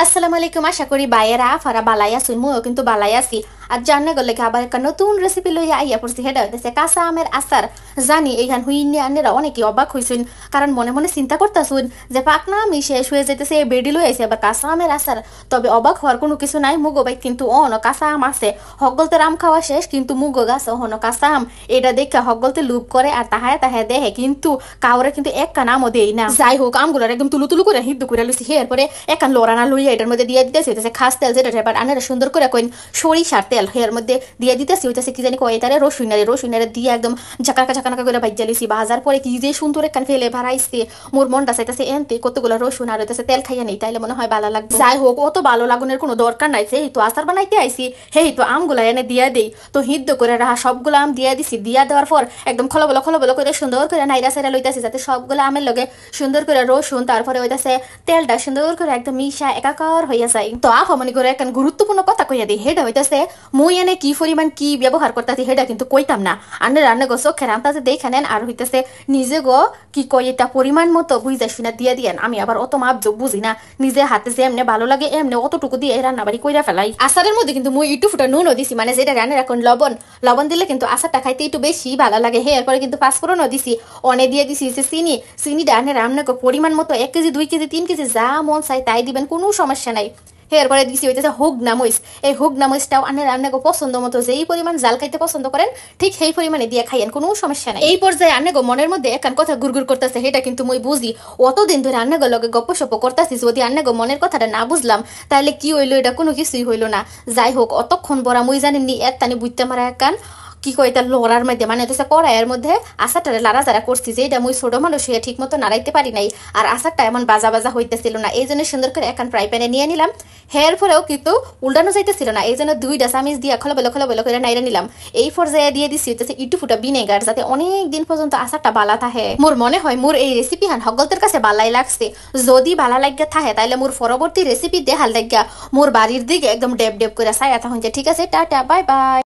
আসসালামু আলাইকুম। আশা করি বাইয়েরা আফারা বালাই আসুন, মুও কিন্তু বালাই আছি। আর জান্না গলে আবার একটা নতুন রেসিপি লইয়া আইয়া পড়ছি। হেডা হইতেছে কাঁচা আমের আচার। জানি এইখান হুইনে আনেরা অনেকে অবাক হইছুন, কারণ মনে মনে চিন্তা করতেছুন যে পাকনা আমি শেষ হয়ে যেতেছে, বেডি লই আইছে আবার কাঁচা আমের আচার। তবে অবাক হওয়ার কোনো কিছু নাই, মুগো বাইক কিন্তু অন কাঁচা আম আছে। হকগলতে আম খাওয়া শেষ, কিন্তু মুগো গাছ অহন কাঁচা আম। এটা দেখে হকগলতে লুপ করে আর তাহায় তাহায় দেহে, কিন্তু কাউরে কিন্তু এক নামও দেই না। যাই হোক, আমগুলার একদম তুলু তুলু করে হিদ্দু করে লুছি। এরপরে একান লড়ানা লইয়া এটার মধ্যে দিয়ে দিতেছি হইতেছে খাস তেল, যেটা এবার আনারা সুন্দর করে কইন সরিষার তেল। এর মধ্যে দিয়ে দিতেছি হইতেছে কি জানি কয় তারে রসুনারে দিয়ে একদম ঝাঁকাকা ঝাঁকাকা করে ভাজ্যা লিছি। বাজার পরে কি যে সুন্দর একখান ফেলে ভাড়াইছে, মোর মনটা চাইতেছে এনতে কতগুলো রসুন আর হইতেছে তেল খাইয়া নেই, তাইলে মনে হয় ভালো লাগবে। যাই হোক, অত ভালো লাগুনের কোনো দরকার নাই, সেই তো আচার বানাইতে আইসি, হেই তো আমগুলা এনে দিয়া দেই। তো হিদ্দ করে রাহা সবগুলো আম দিয়া দিছি। দিয়া দেওয়ার পর একদম খলবলো করে সুন্দর করে নাইরা সাইরা লইতেছি, যাতে সবগুলো আমের লগে সুন্দর করে রসুন তারপরে হইতেছে তেলটা সুন্দর করে একদম মিশা একাকার হইয়া যায়। তো আফামনি করে একটা গুরুত্বপূর্ণ কথা কইয়া দিই, হেডা হইতেছে মুই এনে কি পরিমাণ কি ব্যবহার করতেছি হেডা কিন্তু কইতাম না। আন্নে রান্না গো চোখে রান্তাছে দেখে নেন, আর হইতেছে নিজে গো কি কই এটা পরিমাণ মতো বুঝা শুনা দিয়ে দিয়েন। আমি আবার অত মাপ যোগ বুঝি না, নিজে হাতে যে এমনি ভালো লাগে এমনি অতটুকু দিয়ে রান্না বাড়ি কইরা ফেলাই। আচারের মধ্যে কিন্তু মুই একটু ফুটা নুনও দিছি, মানে যেটা রান্না এখন লবণ দিলে কিন্তু আচারটা খাইতে একটু বেশি ভালো লাগে। হে এরপরে কিন্তু পাঁচফোড়নও দিছি, অনে দিয়ে দিছি চিনিটা আনে রান্না পরিমাণ মতো 1 কেজি 2 কেজি 3 কেজি যা মন চাই তাই দিবেন, কোনো সমস্যা নাই। এরপরে দিছি হইতেছে হুগনা মরিচ। এই হুগনা মরিচটাও আনে রান্না পছন্দ মতো, যেই পরিমাণ জাল খাইতে পছন্দ করেন ঠিক সেই পরিমাণে দিয়ে খাইয়েন, কোনো সমস্যা নাই। এই পর্যায়ে আনে মনের মধ্যে একান কথা গুড়গুড় করতেছে, সেটা কিন্তু মুই বুঝি। অতদিন ধরে আন্না লগে গপ্প সপ্প করতেছি, যদি আন্না মনের কথাটা না বুঝলাম তাহলে কি হইলো, এটা কোনো কিছুই হইলো না। যাই হোক, অতক্ষণ বড়া মুই জানিনি এর তানি বুঝতে মারা একান কি কয় তার লড়ার মধ্যে, মানে হচ্ছে কড়াইয়ের মধ্যে আচারটা লাড়া যারা করছি, যে এটা মুই ছোট মানুষ হয়ে ঠিক মতো নাড়াইতে পারি নাই, আর আচারটা এমন বাজা বাজা হইতেছিল না। এই জন্য সুন্দর করে এখন ফ্রাই প্যানে নিয়ে নিলাম। হের পরেও কিন্তু উল্টানো যাইতেছিল না, এই জন্য 2টা চামিচ দিয়ে খলবেলো করে নাইরা নিলাম। এই পর্যায়ে দিয়ে দিচ্ছি হচ্ছে একটু ফুটা ভিনেগার, যাতে অনেক দিন পর্যন্ত আচারটা বালা থাকে। মোর মনে হয় মোর এই রেসিপি হান হকগলতের কাছে বালাই লাগছে। যদি বালা লাগিয়া থাকে তাহলে মোর পরবর্তী রেসিপি দেখাল লাগিয়া মোর বাড়ির দিকে একদম ডেব ডেব করে চাই। এখন যে ঠিক আছে, টাটা বাই বাই।